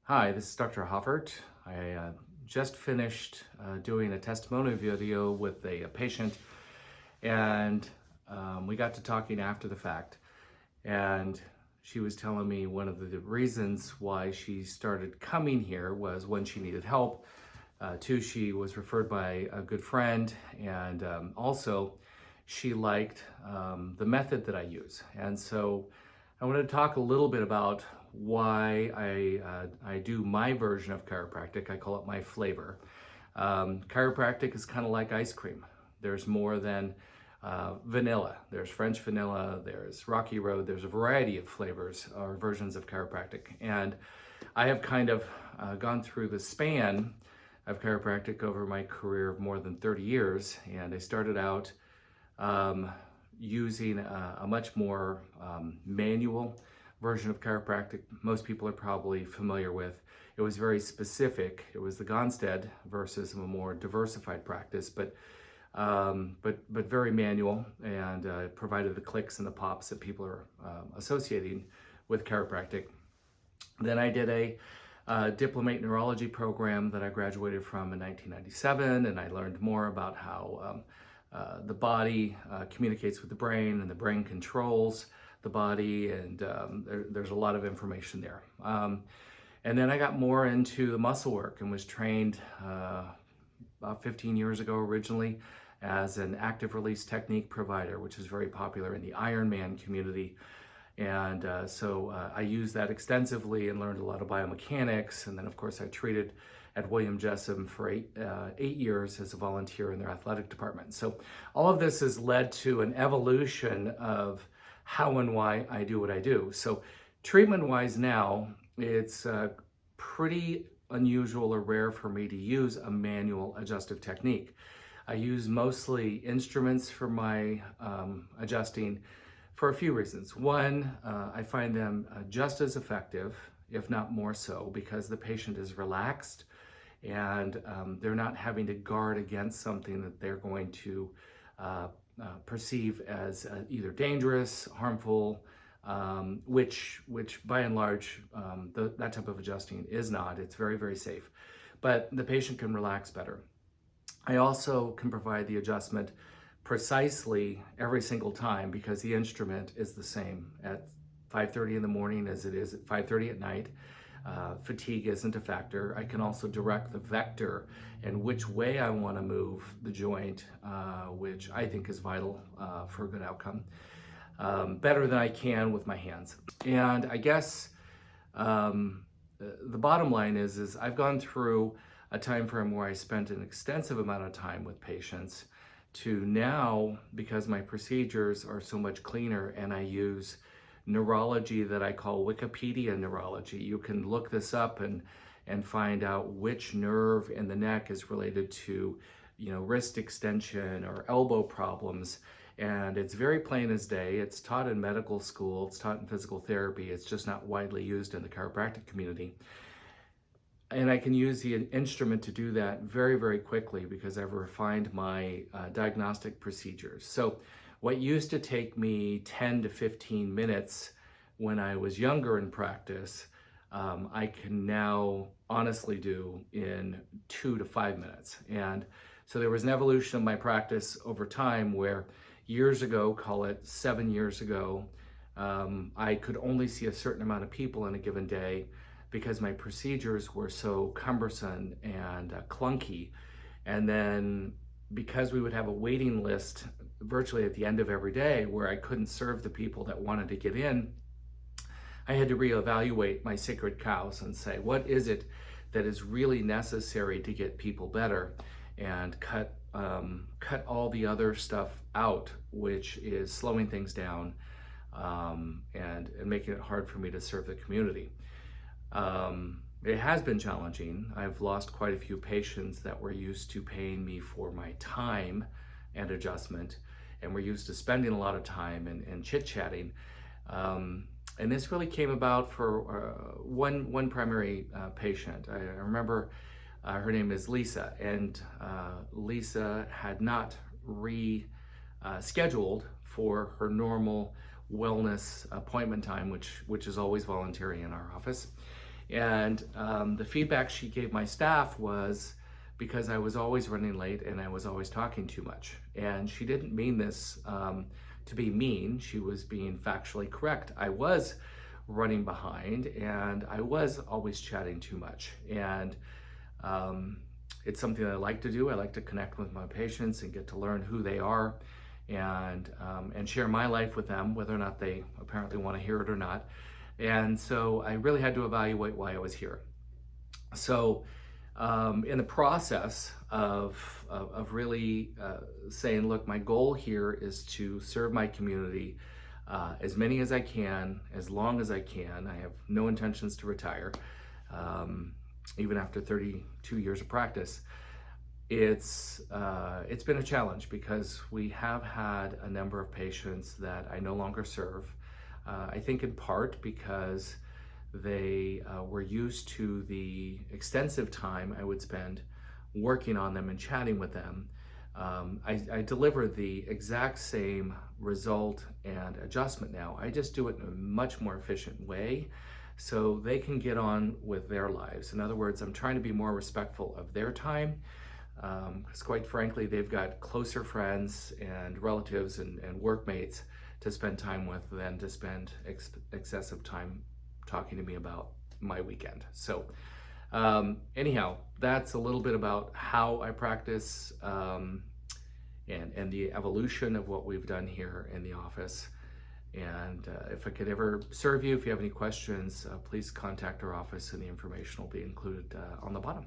Hi, this is Dr. Hoffart. I just finished doing a testimonial video with a patient, and we got to talking after the fact. And she was telling me one of the reasons why she started coming here was when she needed help. Two, she was referred by a good friend, and also she liked the method that I use. And so I wanted to talk a little bit about why I do my version of chiropractic. I call it my flavor. Chiropractic is kind of like ice cream. There's more than vanilla. There's French vanilla, there's Rocky Road, there's a variety of flavors or versions of chiropractic. And I have kind of gone through the span of chiropractic over my career of more than 30 years. And I started out um, using a much more manual version of chiropractic most people are probably familiar with. It was very specific. It was the Gonstead versus a more diversified practice, but very manual, and provided the clicks and the pops that people are associating with chiropractic. Then I did a diplomate neurology program that I graduated from in 1997, and I learned more about how the body communicates with the brain, and the brain controls the body, and there's a lot of information there. And then I got more into the muscle work and was trained about 15 years ago originally as an active release technique provider, which is very popular in the Ironman community. And so I used that extensively and learned a lot of biomechanics. And then, of course, I treated at William Jessup for eight years as a volunteer in their athletic department. So all of this has led to an evolution of how and why I do what I do. So treatment-wise now, it's pretty unusual or rare for me to use a manual adjustive technique. I use mostly instruments for my adjusting for a few reasons. One, I find them just as effective, if not more so, because the patient is relaxed and they're not having to guard against something that they're going to perceive as either dangerous, harmful, which by and large, that type of adjusting is not. It's very, very safe, but the patient can relax better. I also can provide the adjustment precisely every single time because the instrument is the same at 5:30 in the morning as it is at 5:30 at night. Fatigue isn't a factor. I can also direct the vector and which way I want to move the joint, which I think is vital for a good outcome, better than I can with my hands. And I guess the bottom line is I've gone through a time frame where I spent an extensive amount of time with patients to now, because my procedures are so much cleaner and I use neurology that I call Wikipedia neurology. You can look this up and find out which nerve in the neck is related to, wrist extension or elbow problems. And it's very plain as day. It's taught in medical school, it's taught in physical therapy. It's just not widely used in the chiropractic community. And I can use the instrument to do that very, very quickly because I've refined my diagnostic procedures. So what used to take me 10 to 15 minutes when I was younger in practice, I can now honestly do in 2 to 5 minutes. And so there was an evolution of my practice over time where years ago, call it 7 years ago, I could only see a certain amount of people in a given day because my procedures were so cumbersome and clunky. And then because we would have a waiting list virtually at the end of every day where I couldn't serve the people that wanted to get in, I had to reevaluate my sacred cows and say, what is it that is really necessary to get people better, and cut all the other stuff out, which is slowing things down and making it hard for me to serve the community. It has been challenging. I've lost quite a few patients that were used to paying me for my time and adjustment, and we're used to spending a lot of time and chit-chatting. And this really came about for one primary patient. I remember her name is Lisa, and Lisa had not scheduled for her normal wellness appointment time, which is always voluntary in our office. And the feedback she gave my staff was because I was always running late and I was always talking too much. And she didn't mean this to be mean. She was being factually correct. I was running behind and I was always chatting too much. And it's something that I like to do. I like to connect with my patients and get to learn who they are and share my life with them, whether or not they apparently want to hear it or not. And so I really had to evaluate why I was here. So in the process of really saying, look, my goal here is to serve my community as many as I can, as long as I can. I have no intentions to retire, even after 32 years of practice. It's been a challenge because we have had a number of patients that I no longer serve. I think in part because they were used to the extensive time I would spend working on them and chatting with them. I deliver the exact same result and adjustment now. I just do it in a much more efficient way so they can get on with their lives. In other words, I'm trying to be more respectful of their time because quite frankly, they've got closer friends and relatives and workmates to spend time with than to spend excessive time talking to me about my weekend. So anyhow, that's a little bit about how I practice and the evolution of what we've done here in the office. And if I could ever serve you, if you have any questions, please contact our office and the information will be included on the bottom.